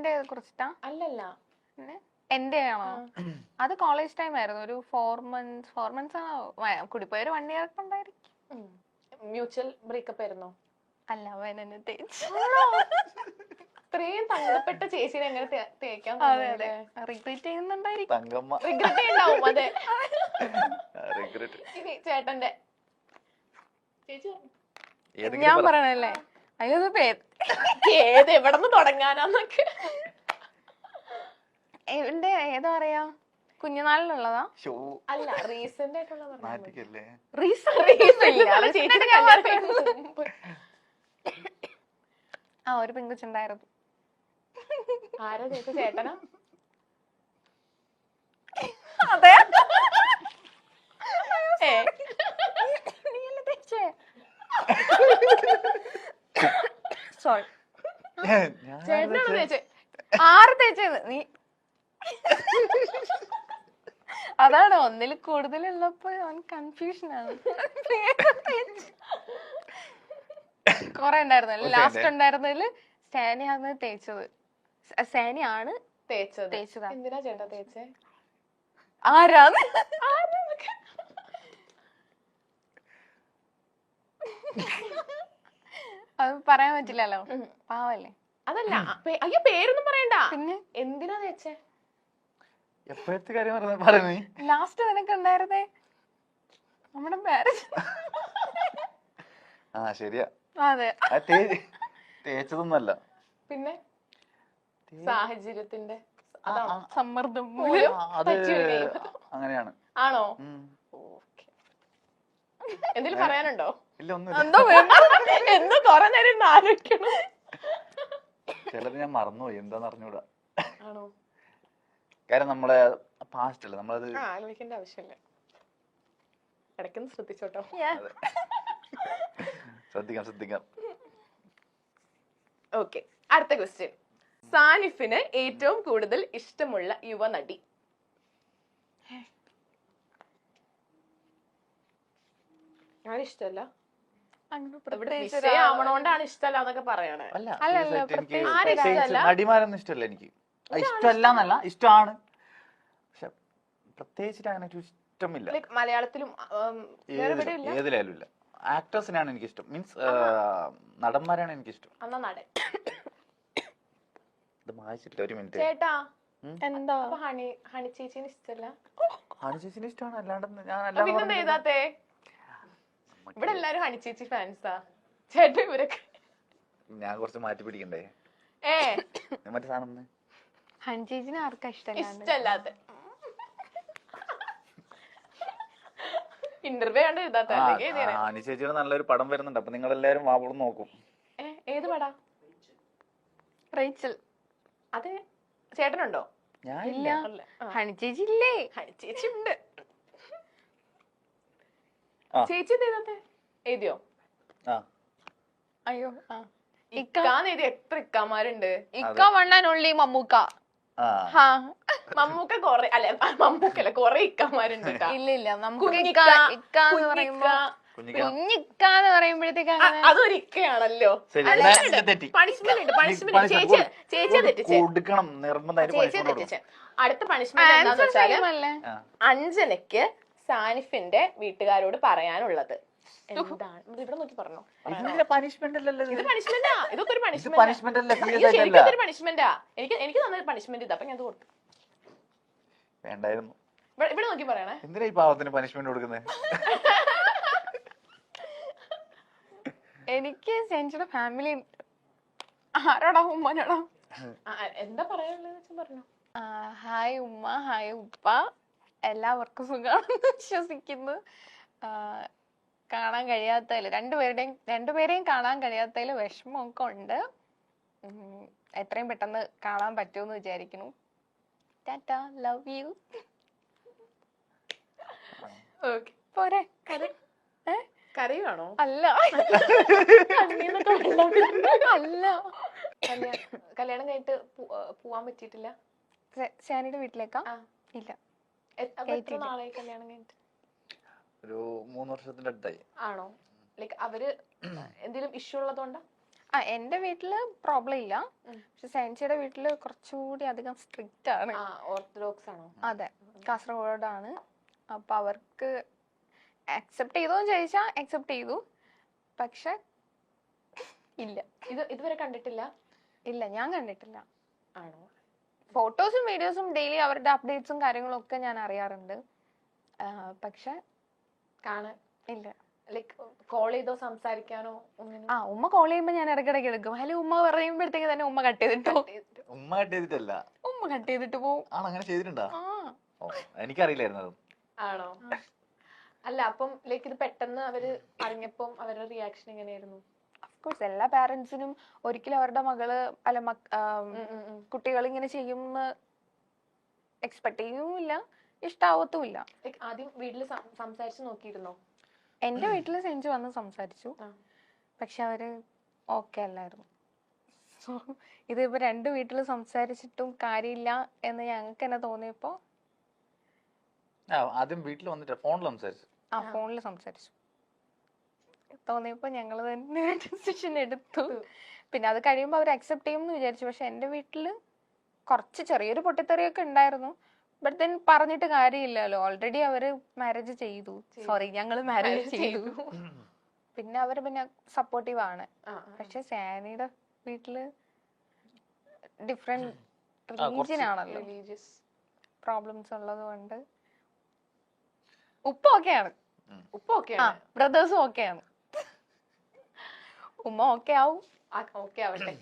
നിന്റെ കുറിച്ചിട്ടാ? അല്ലല്ല, എന്റെ ആണോ? അത് കോളേജ് ടൈം ആയിരുന്നു. ഒരു 4 months ആണോ കൂടിപ്പോയ, ഒരു 1 year ഒക്കെ ഉണ്ടായിരിക്കും. മ്യൂച്വൽ ബ്രേക്കപ്പ് ആയിരുന്നോ? അല്ല, അവൻ എന്നെ തേച്ചു. ഇത്രയും തങ്കപ്പെട്ട ചേച്ചിനെ എങ്ങനെ തേക്കാൻ? റിഗ്രറ്റ് ചെയ്യുന്നുണ്ടായിരിക്കും. റിഗ്രറ്റ് ഉണ്ടാവും. അതെ, ഇനി ചേട്ടന്റെ ചേച്ചി ഞാൻ പറയണല്ലേ? അയ്യോ, ഏത് എവിടെന്ന് തുടങ്ങാനാന്നൊക്കെ. എന്റെ ഏതാ പറയാ, കുഞ്ഞുനാളിലുള്ളതാ? അല്ല, റീസെന്റ് ആയിട്ടുള്ള ഒരു പെങ്കുച്ചുണ്ടായിരുന്നു. ആരാ ചേച്ചി? ചേട്ടനാ? അതെ. സോറി, ചേട്ടനാണോ തേച്ചേ? ആറ് തേച്ചത് നീ? അതാണ്, ഒന്നിൽ കൂടുതലുള്ളപ്പോ അവൻ കൺഫ്യൂഷൻ ആണ്. കൊറേ ഉണ്ടായിരുന്നു. ലാസ്റ്റ് ഉണ്ടായിരുന്നതില് സാനിയാണ് തേച്ചത്. സാനിയാണ് തേച്ചത്. എന്തിനാ ചേട്ടാ തേച്ചേ? ആരാന്ന് അത് പറയാൻ പറ്റില്ലല്ലോ, പാവല്ലേ. അതല്ല, അയ്യോ പേരൊന്നും പറയണ്ട. പിന്നെ എന്തിനാ തേച്ചേ? എപ്പോഴത്തെ കാര്യം പറഞ്ഞു? ലാസ്റ്റ് നിനക്ക് ഉണ്ടായിരുന്നേ നമ്മുടെ മാരേജ്. ശരിയാ. അതെ, തേച്ചതൊന്നല്ല, പിന്നെ സാഹചര്യത്തിന്റെ സമ്മർദ്ദം. അത് അങ്ങനെയാണ്. ആണോ? എന്തെങ്കിലും പറയാനുണ്ടോ? ഇല്ല, ഒന്നും. എന്തോ കൊറേ നേരം ആലോചിക്കണം. ചിലത് ഞാൻ മറന്നുപോയി, എന്താന്ന് അറിഞ്ഞൂടാ. ആണോ? കാര്യം നമ്മളെ പാസ്റ്റ് അല്ലേ, നമ്മളത് ആലോചിക്കേണ്ട ആവശ്യമില്ല. ഇടയ്ക്കൊന്ന് ശ്രദ്ധിച്ചോട്ടോ. ശ്രദ്ധിക്കാം. ഓക്കെ, അടുത്ത ക്വസ്റ്റ്യൻ. സാനിഫിന് ഏറ്റവും കൂടുതൽ ഇഷ്ടമുള്ള യുവനടി? ആരും ഇഷ്ടമല്ല? വിഷയാവണോണ്ടാണ് ഇഷ്ടമല്ല എന്നൊക്കെ പറയണേ. നടിമാരൊന്നും ഇഷ്ടമല്ല എനിക്ക്. ഇഷ്ടമല്ല എന്നല്ല, ഇഷ്ടമാണ്, പക്ഷെ പ്രത്യേകിച്ചിട്ട് അങ്ങനെ ഇഷ്ടമില്ല. മലയാളത്തിലും ഏതിലായാലും ഇല്ല. ആക്ടേഴ്സിനാണ് എനിക്ക് ഇഷ്ടം, മീൻസ് നടന്മാരാണ് എനിക്ക് ഇഷ്ടം. എന്നാ നടൻ ഇത് വായിച്ചിട്ടില്ല, ഒരു മിനിറ്റ്. ചേട്ടാ, എന്താ ഹണി ചേച്ചിന് ഇഷ്ടമല്ല? ഹണി ചേച്ചിന് ഇഷ്ടമാണ്, അല്ലാണ്ട് പിന്നെന്താ എഴുതാത്തെ? ഇവിടെ എല്ലാരും ഹണി ചേച്ചി ഫാൻസാ. ചേട്ടാ ഇവരൊക്കെ ഞാൻ കുറച്ച് മാറ്റി പിടിക്കണ്ടേ? മറ്റേ സാധനം ഹണി ചേച്ചിനെ ആർക്കാ ഇഷ്ടല്ലാത്ത? ഇന്റർവ്യൂ കണ്ട് എഴുതാത്ത? ഹണി ചേച്ചിയുടെ നല്ലൊരു പടം വരുന്നുണ്ട്, അപ്പൊ നിങ്ങൾ എല്ലാരും വാവളം നോക്കും. ഏത് പടാ? റേച്ചൽ. അതെ, ചേട്ടനുണ്ടോ? ഇല്ല. ഹണി ചേച്ചി ഇല്ലേ? ഹണി ചേച്ചി ഉണ്ട്. ചേച്ചി എഴുതിയോ? അയ്യോ, ഇക്കാന്ന് എഴുതി. എത്ര ഇക്കാമാരുണ്ട്? ഇക്ക വണ്ണാനുള്ളി മമ്മൂക്ക. മമ്മൂക്ക കൊറേ, അല്ല മമ്മൂക്കല്ല, കൊറേ ഇക്കാമാരുണ്ട്. ഇല്ല, നമുക്ക് ഇക്കാന്ന് പറയുമ്പോഴത്തേക്ക് അതൊരു ഇക്കയാണല്ലോ. പണിഷ്മെന്റ് ഉണ്ട്, പണിഷ്മെന്റ്. ചേച്ചിയെ തെറ്റിച്ചേ. അടുത്ത പണിഷ്മെന്റ് എന്താന്ന് വെച്ചാല്, അഞ്ജനയ്ക്ക് സാനിഫിന്റെ വീട്ടുകാരോട് പറയാനുള്ളത് എന്താണ്? ഇവിടെ നോക്കി പറഞ്ഞോ. ഇത് പണിഷ്മെന്റാ. ഇതൊക്കെ ഒരു പണിഷ്മെന്റാ. എനിക്ക് തന്ന പണിഷ്മെന്റ് ഇതാ, അപ്പൊ ഞാൻ കൊടുത്തു. വേണ്ടായിരുന്നു. ഇവിടെ നോക്കി പറയണേ. എന്തിനാ ഈ പാവത്തിന് പണിഷ്മെന്റ് കൊടുക്കുന്നത്? എനിക്ക് ചേച്ചിയുടെ ഫാമിലി. ആരോടാ? ഉമ്മനോടാ? എന്താ പറയാനുള്ളത് പറഞ്ഞോ. ഹായ് ഉമ്മ, ഹായ് ഉപ്പ, എല്ലാവർക്കും സുഖമാണെന്ന് വിശ്വസിക്കുന്നു. കാണാൻ കഴിയാത്തതിൽ രണ്ടുപേരെയും കാണാൻ കഴിയാത്തതിൽ വിഷമമൊക്കെ ഉണ്ട്. എത്രയും പെട്ടെന്ന് കാണാൻ പറ്റുമെന്ന് വിചാരിക്കുന്നു. Tata, love you. പോരെ? കരയുവാണോ? അല്ല, അല്ല. കല്യാണം കഴിഞ്ഞിട്ട് പോവാൻ പറ്റിയിട്ടില്ല? ഷാനിയുടെ വീട്ടിലേക്കാ? ഇല്ല. എത്ര നാളായി കല്യാണം കഴിഞ്ഞിട്ട്? ഒരു 3 വർഷത്തിന്റെ അടുത്തായി. ആണോ? ലൈക്ക് അവര് എന്തെങ്കിലും ഇഷ്യൂ ഉള്ളതുകൊണ്ടാ? എന്റെ വീട്ടില് പ്രോബ്ലം ഇല്ല. പക്ഷെ സയൻസിയുടെ വീട്ടില് കുറച്ചുകൂടി അധികം സ്ട്രിക്റ്റ് ആണ്. ഓർത്തഡോക്സ് ആണോ? അതെ, കാസർഗോഡാണ്. അപ്പൊ അവർക്ക് അക്സെപ്റ്റ് ചെയ്തോന്ന് ചോദിച്ചാ അക്സെപ്റ്റ് ചെയ്തു. പക്ഷെ ഇല്ല. ഇതുവരെ കണ്ടിട്ടില്ല? ഇല്ല, ഞാൻ കണ്ടിട്ടില്ല. ആണോ? ഫോട്ടോസും വീഡിയോസും ഡെയിലി അവരുടെ അപ്ഡേറ്റ്സും കാര്യങ്ങളും ഒക്കെ ഞാൻ അറിയാറുണ്ട്. പക്ഷെ ഇല്ല. ലൈക്ക് കോൾ ചെയ്തോ സംസാരിക്കാനോ ഒന്നിനും? ഉമ്മ കോൾ ചെയ്യുമ്പോ ഞാൻ ഇടയ്ക്കിടയ്ക്ക് എടുക്കും. ഹലോ ഉമ്മ പറയുമ്പോഴത്തേക്ക് തന്നെ ഉമ്മ കട്ട് ചെയ്തിട്ടോ. ഉമ്മ കട്ട് ചെയ്തിട്ടല്ല, ഉമ്മ കട്ട് ചെയ്തിട്ട് പോവും. അങ്ങനെ ചെയ്തിട്ടുണ്ടോ? എനിക്കറിയില്ലായിരുന്നു അത്. ആണോ? അല്ല, അപ്പം ലൈക്ക് ഇത് പെട്ടെന്ന് അവര് അറിഞ്ഞപ്പം അവരുടെ റിയാക്ഷൻ എങ്ങനെയായിരുന്നു? അഫ്കോഴ്സ് എല്ലാ പാരന്റ്സിനും ഒരിക്കലും അവരുടെ മകള് കുട്ടികൾ ഇങ്ങനെ ചെയ്യുമെന്ന് എക്സ്പെക്ട് ചെയ്യുമില്ല, ഇഷ്ടാവത്തുമില്ല. ആദ്യം വീട്ടില് സംസാരിച്ചു നോക്കിയിരുന്നോ? എന്റെ വീട്ടില് സെഞ്ചു വന്ന് സംസാരിച്ചു. പക്ഷെ അവര് ഓക്കെ അല്ലായിരുന്നു. സോ ഇതിപ്പോ 2 വീട്ടില് സംസാരിച്ചിട്ടും കാര്യമില്ല എന്ന് ഞങ്ങൾക്ക് തന്നെ തോന്നിയപ്പോ ആദ്യം വീട്ടിൽ വന്നിട്ട് ഫോണിൽ സംസാരിച്ചു. ഫോണിൽ സംസാരിച്ചു തോന്നിയപ്പോ ഞങ്ങള് തന്നെ ഡിസിഷൻ എടുത്തു. പിന്നെ അത് കഴിയുമ്പോ അവർ അക്സെപ്റ്റ് ചെയ്യുമെന്ന് വിചാരിച്ചു. പക്ഷെ എന്റെ വീട്ടില് കുറച്ച് ചെറിയൊരു പൊട്ടിത്തെറിയൊക്കെ ഉണ്ടായിരുന്നു. ബട്ട് ദെൻ പറഞ്ഞിട്ട് കാര്യമില്ലല്ലോ, ഓൾറെഡി അവര് മാരേജ് ചെയ്തു. ഞങ്ങള് മാരേജ് ചെയ്തു. പിന്നെ അവര് പിന്നെ സപ്പോർട്ടീവ് ആണ്. പക്ഷെ സാനിയുടെ വീട്ടില് ഡിഫറെന്റ് റിലീജിയൻ ആണല്ലോ, പ്രോബ്ലംസ് ഉള്ളത് കൊണ്ട് ഉപ്പ ഓക്കെയാണ്, ബ്രദേഴ്സും ഓക്കെയാണ്. ഉമ്മ ഓക്കെ ആവും. ഓക്കെ ആവട്ടെ.